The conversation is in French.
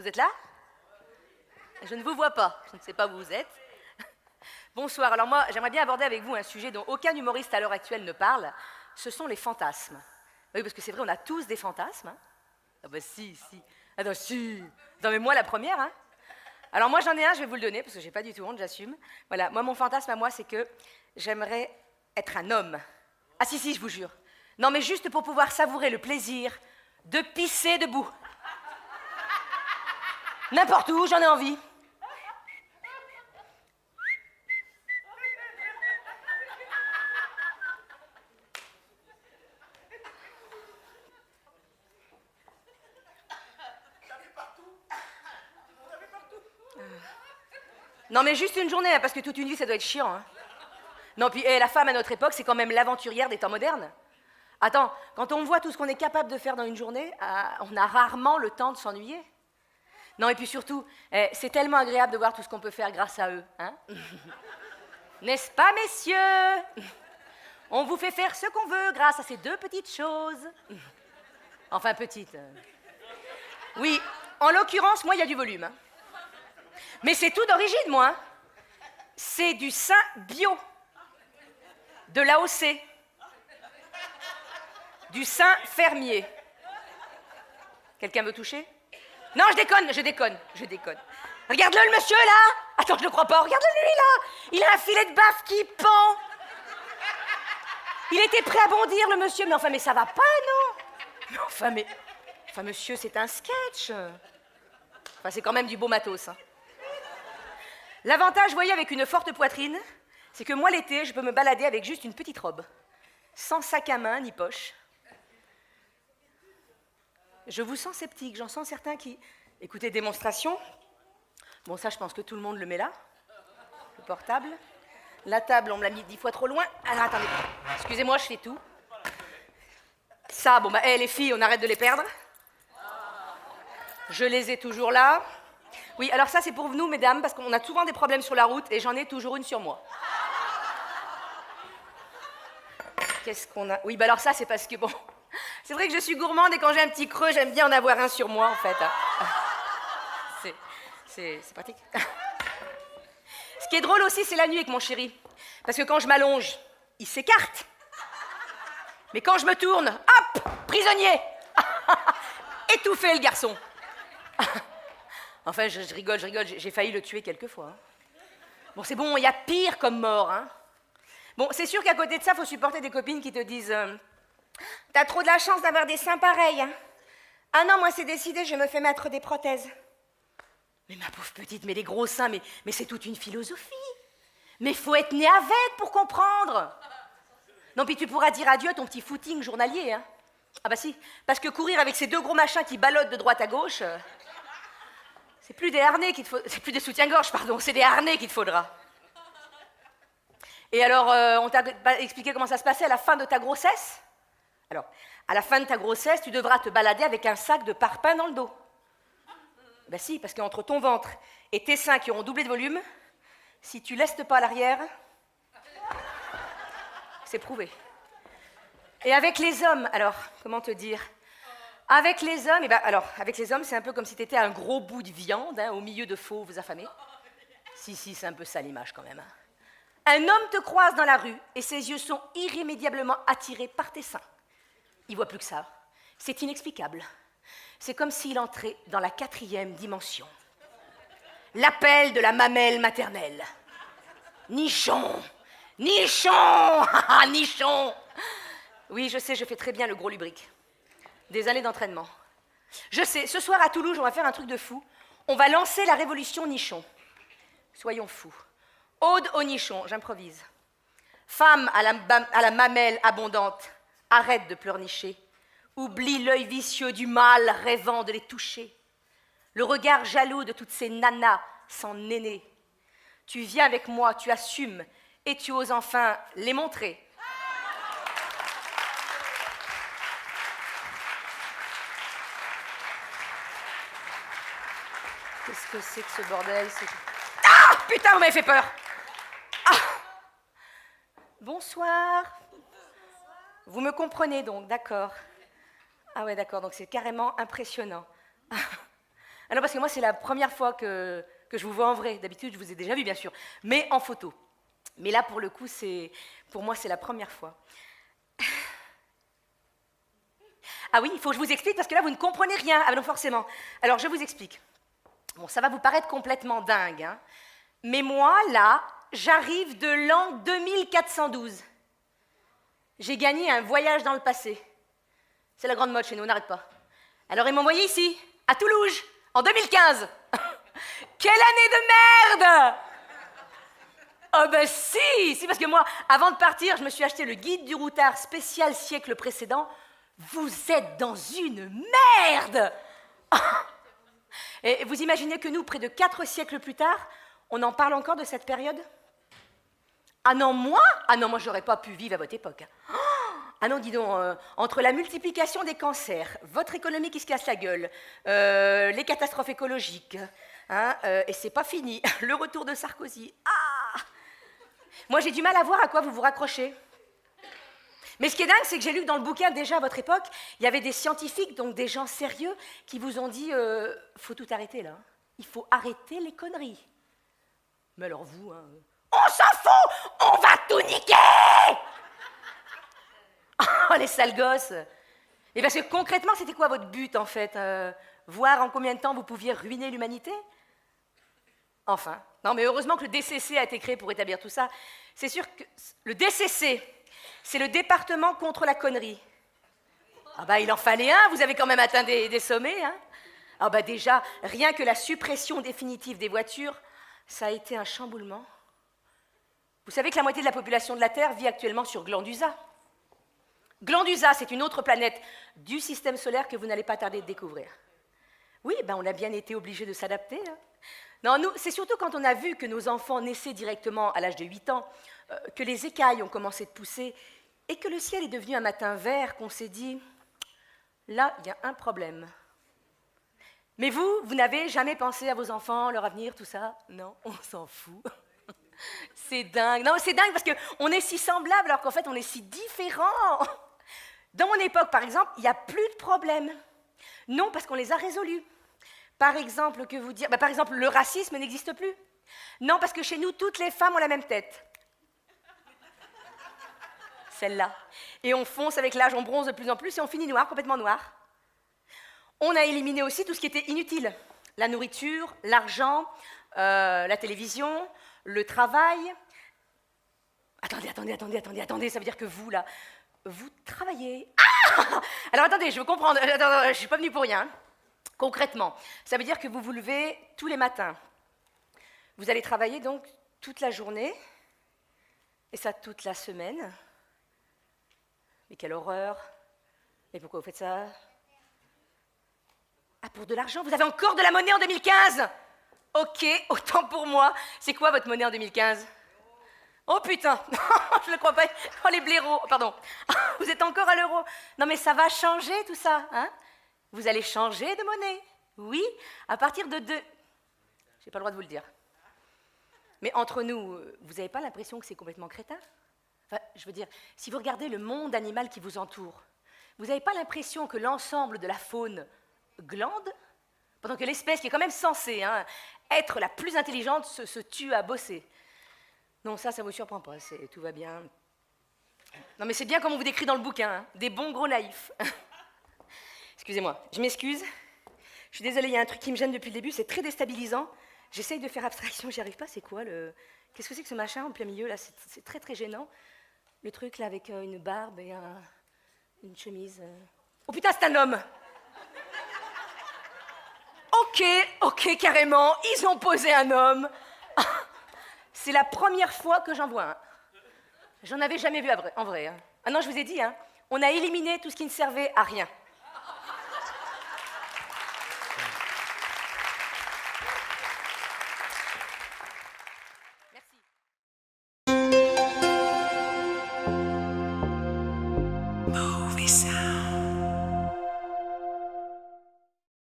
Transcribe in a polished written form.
Vous êtes là? Je ne vous vois pas, je ne sais pas où vous êtes. Bonsoir, alors moi j'aimerais bien aborder avec vous un sujet dont aucun humoriste à l'heure actuelle ne parle, ce sont les fantasmes. Oui, parce que c'est vrai, on a tous des fantasmes. Hein. Ah bah si. Ah non, si. Non mais moi la première, hein. Alors moi j'en ai un, je vais vous le donner, parce que j'ai pas du tout honte, j'assume. Voilà, moi mon fantasme à moi c'est que j'aimerais être un homme. Ah si, je vous jure. Non mais juste pour pouvoir savourer le plaisir de pisser debout. N'importe où, j'en ai envie. Non mais juste une journée, hein, parce que toute une vie ça doit être chiant. Hein. Non puis la femme à notre époque c'est quand même l'aventurière des temps modernes. Attends, quand on voit tout ce qu'on est capable de faire dans une journée, on a rarement le temps de s'ennuyer. Non et puis surtout, c'est tellement agréable de voir tout ce qu'on peut faire grâce à eux. Hein. N'est-ce pas messieurs? On vous fait faire ce qu'on veut grâce à ces deux petites choses. Enfin petites. Oui, en l'occurrence moi il y a du volume. Hein. Mais c'est tout d'origine, moi. Hein. C'est du sein bio, de l'AOC, du sein fermier. Quelqu'un veut toucher? Non, je déconne. Regarde-le, le monsieur, là. Attends, je ne le crois pas. Regarde-le, lui, là. Il a un filet de baffe qui pend. Il était prêt à bondir, le monsieur. Mais enfin, mais ça va pas, non? Enfin, monsieur, c'est un sketch. Enfin, c'est quand même du beau matos, hein. L'avantage, vous voyez, avec une forte poitrine, c'est que moi, l'été, je peux me balader avec juste une petite robe, sans sac à main ni poche. Je vous sens sceptique, j'en sens certains qui... Écoutez, démonstration. Bon, ça, je pense que tout le monde le met là. Le portable. La table, on me l'a mis 10 fois trop loin. Alors, attendez. Excusez-moi, je fais tout. Ça, bon, bah, les filles, on arrête de les perdre. Je les ai toujours là. Oui, alors ça, c'est pour nous, mesdames, parce qu'on a souvent des problèmes sur la route et j'en ai toujours une sur moi. Qu'est-ce qu'on a? Oui, bah alors ça, c'est parce que, bon, c'est vrai que je suis gourmande et quand j'ai un petit creux, j'aime bien en avoir un sur moi, en fait. Hein. C'est pratique. Ce qui est drôle aussi, c'est la nuit avec mon chéri. Parce que quand je m'allonge, il s'écarte. Mais quand je me tourne, hop, prisonnier. Étouffé, le garçon. Enfin, je rigole, j'ai failli le tuer quelques fois. Hein. Bon, c'est bon, il y a pire comme mort. Hein. Bon, c'est sûr qu'à côté de ça, il faut supporter des copines qui te disent « T'as trop de la chance d'avoir des seins pareils. Hein. Ah non, moi, c'est décidé, je me fais mettre des prothèses. » Mais ma pauvre petite, mais les gros seins, mais c'est toute une philosophie. Mais faut être né avec pour comprendre. Non, puis tu pourras dire adieu à ton petit footing journalier. Hein. Ah bah si, parce que courir avec ces deux gros machins qui ballottent de droite à gauche... C'est plus des harnais qu'il te faut... C'est plus des soutiens-gorge, pardon, c'est des harnais qu'il te faudra. Et alors, on t'a expliqué comment ça se passait à la fin de ta grossesse? Alors, à la fin de ta grossesse, tu devras te balader avec un sac de parpaing dans le dos. Ben si, parce qu'entre ton ventre et tes seins qui auront doublé de volume, si tu lestes pas à l'arrière, c'est prouvé. Et avec les hommes, alors, comment te dire? Avec les hommes, avec les hommes, c'est un peu comme si tu étais un gros bout de viande, hein, au milieu de fauves affamés. Si, c'est un peu ça l'image quand même. Hein. Un homme te croise dans la rue et ses yeux sont irrémédiablement attirés par tes seins. Il voit plus que ça. C'est inexplicable. C'est comme s'il entrait dans la 4e dimension. L'appel de la mamelle maternelle. Nichon! Nichon! Nichon! Oui, je sais, je fais très bien le gros lubrique. Des années d'entraînement. Je sais, ce soir à Toulouse, on va faire un truc de fou. On va lancer la révolution nichon. Soyons fous. Ode au nichon, j'improvise. Femme à la mamelle abondante, arrête de pleurnicher. Oublie l'œil vicieux du mâle rêvant de les toucher. Le regard jaloux de toutes ces nanas sans néné. Tu viens avec moi, tu assumes, et tu oses enfin les montrer. Qu'est-ce que c'est que ce bordel? Ah! Putain, vous m'avez fait peur! Ah! Bonsoir. Vous me comprenez donc, d'accord. Ah ouais, d'accord, donc c'est carrément impressionnant. Ah non, parce que moi, c'est la première fois que je vous vois en vrai. D'habitude, je vous ai déjà vu, bien sûr, mais en photo. Mais là, pour le coup, pour moi, c'est la première fois. Ah oui, il faut que je vous explique, parce que là, vous ne comprenez rien. Ah non, forcément. Alors, je vous explique. Bon, ça va vous paraître complètement dingue, hein. Mais moi, là, j'arrive de l'an 2412. J'ai gagné un voyage dans le passé. C'est la grande mode chez nous, on n'arrête pas. Alors, ils m'ont envoyé ici, à Toulouse, en 2015. Quelle année de merde! Oh ben si, parce que moi, avant de partir, je me suis acheté le guide du routard spécial siècle précédent. Vous êtes dans une merde! Et vous imaginez que nous, près de 4 siècles plus tard, on en parle encore de cette période? Ah non, moi, j'aurais pas pu vivre à votre époque. Ah non, dis donc, entre la multiplication des cancers, votre économie qui se casse la gueule, les catastrophes écologiques, hein, et c'est pas fini, le retour de Sarkozy. Ah! Moi, j'ai du mal à voir à quoi vous vous raccrochez. Mais ce qui est dingue, c'est que j'ai lu que dans le bouquin, déjà à votre époque, il y avait des scientifiques, donc des gens sérieux, qui vous ont dit faut tout arrêter là. Il faut arrêter les conneries. Mais alors vous, hein, on s'en fout, on va tout niquer. Oh, les sales gosses. Et parce que concrètement, c'était quoi votre but en fait? Voir en combien de temps vous pouviez ruiner l'humanité? Enfin, non mais heureusement que le DCC a été créé pour établir tout ça. C'est sûr que le DCC, c'est le département contre la connerie. Ah bah il en fallait un, vous avez quand même atteint des sommets, hein. Ah bah déjà, rien que la suppression définitive des voitures, ça a été un chamboulement. Vous savez que la moitié de la population de la Terre vit actuellement sur Glandusa. Glandusa, c'est une autre planète du système solaire que vous n'allez pas tarder de découvrir. Oui, ben on a bien été obligés de s'adapter, hein. Non, nous, c'est surtout quand on a vu que nos enfants naissaient directement à l'âge de 8 ans, que les écailles ont commencé de pousser et que le ciel est devenu un matin vert qu'on s'est dit, là, il y a un problème. Mais vous n'avez jamais pensé à vos enfants, leur avenir, tout ça? Non, on s'en fout. C'est dingue. Non, c'est dingue parce qu'on est si semblables alors qu'en fait, on est si différents. Dans mon époque, par exemple, il n'y a plus de problèmes. Non, parce qu'on les a résolus. Par exemple, que vous dire, par exemple, le racisme n'existe plus. Non, parce que chez nous, toutes les femmes ont la même tête. Celle-là. Et on fonce avec l'âge, on bronze de plus en plus et on finit noir, complètement noir. On a éliminé aussi tout ce qui était inutile. La nourriture, l'argent, la télévision, le travail. Attendez, ça veut dire que vous, là, vous travaillez. Ah! Alors attendez, je veux comprendre, je ne suis pas venue pour rien. Concrètement, ça veut dire que vous vous levez tous les matins. Vous allez travailler donc toute la journée, et ça toute la semaine. Mais quelle horreur! Mais pourquoi vous faites ça? Ah, pour de l'argent? Vous avez encore de la monnaie en 2015? Ok, autant pour moi. C'est quoi votre monnaie en 2015? Oh putain, je ne le crois pas. Oh les blaireaux, pardon. Vous êtes encore à l'euro. Non mais ça va changer tout ça, hein? Vous allez changer de monnaie. Oui, à partir de 2... J'ai pas le droit de vous le dire. Mais entre nous, vous n'avez pas l'impression que c'est complètement crétin? Enfin, je veux dire, si vous regardez le monde animal qui vous entoure, vous n'avez pas l'impression que l'ensemble de la faune glande? Pendant que l'espèce qui est quand même censée être la plus intelligente se tue à bosser. Non, ça ne vous surprend pas, tout va bien. Non, mais c'est bien comme on vous décrit dans le bouquin, hein, des bons gros naïfs. Excusez-moi, je m'excuse. Je suis désolée, il y a un truc qui me gêne depuis le début, c'est très déstabilisant. J'essaye de faire abstraction, j'y arrive pas, c'est quoi le... Qu'est-ce que c'est que ce machin en plein milieu, là? C'est très très gênant. Le truc, là, avec une barbe et une chemise... Oh putain, c'est un homme! Ok, carrément, ils ont posé un homme. C'est la première fois que j'en vois un. J'en avais jamais vu en vrai. Hein. Ah non, je vous ai dit, hein, on a éliminé tout ce qui ne servait à rien.